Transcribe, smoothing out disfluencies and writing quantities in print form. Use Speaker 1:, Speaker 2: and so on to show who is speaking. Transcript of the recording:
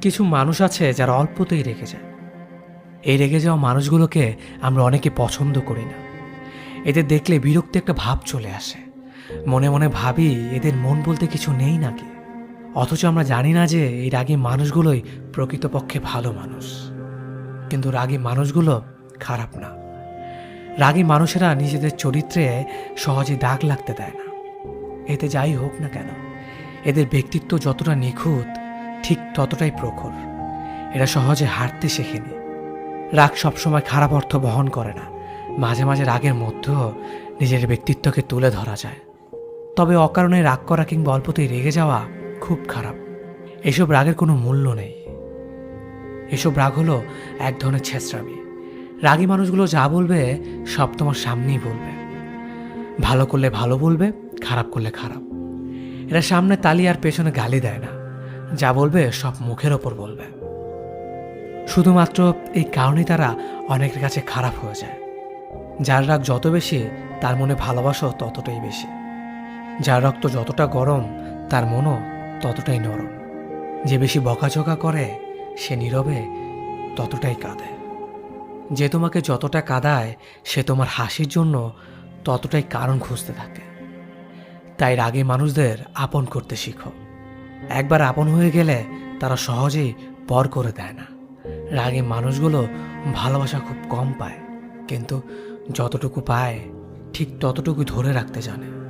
Speaker 1: কিছু মানুষ আছে যারা অল্পতেই রেগে যায়। এই রেগে যাওয়া মানুষগুলোকে আমরা অনেকে পছন্দ করি না। এদের দেখলে বিরক্তি একটা ভাব চলে আসে। মনে মনে ভাবি এদের মন বলতে কিছু নেই নাকি। অথচ আমরা জানি না যে এই রাগী মানুষগুলোই প্রকৃতপক্ষে ভালো মানুষ। কিন্তু রাগী মানুষগুলো খারাপ না। রাগী মানুষেরা নিজেদের চরিত্রে সহজে দাগ লাগতে দেয় না। এতে যাই হোক না কেন, এদের ব্যক্তিত্ব যতটা নিখুঁত ঠিক ততটাই প্রখর। এরা সহজে হারতে শেখেনি। রাগ সবসময় খারাপ অর্থ বহন করে না। মাঝে মাঝে রাগের মধ্যেও নিজের ব্যক্তিত্বকে তুলে ধরা যায়। তবে অকারণে রাগ করা কিংবা অল্পতেই রেগে যাওয়া খুব খারাপ। এসব রাগের কোনো মূল্য নেই। এসব রাগ হলো এক ধরনের ছেঁচড়ামি। রাগী মানুষগুলো যা বলবে সব তোমার সামনেই বলবে। ভালো করলে ভালো বলবে, খারাপ করলে খারাপ। এরা সামনে তালি আর পেছনে গালি দেয় না। যা বলবে সব মুখের ওপর বলবে। শুধুমাত্র এই কারণেই তারা অনেকের কাছে খারাপ হয়ে যায়। যার রাগ যত বেশি তার মনে ভালোবাসাও ততটাই বেশি। যার রক্ত যতটা গরম তার মনও ততটাই নরম। যে বেশি বকাঝকা করে সে নীরবে ততটাই কাঁদে। যে তোমাকে যতটা কাঁদায় সে তোমার হাসির জন্য ততটাই কারণ খুঁজতে থাকে। তাই রাগী মানুষদের আপন করতে শিখো। একবার আপন হয়ে গেলে তারা সহজেই পর করে দেয় না। রাগী মানুষগুলো ভালোবাসা খুব কম পায়, কিন্তু যতটুকু পায় ঠিক ততটুকু ধরে রাখতে জানে।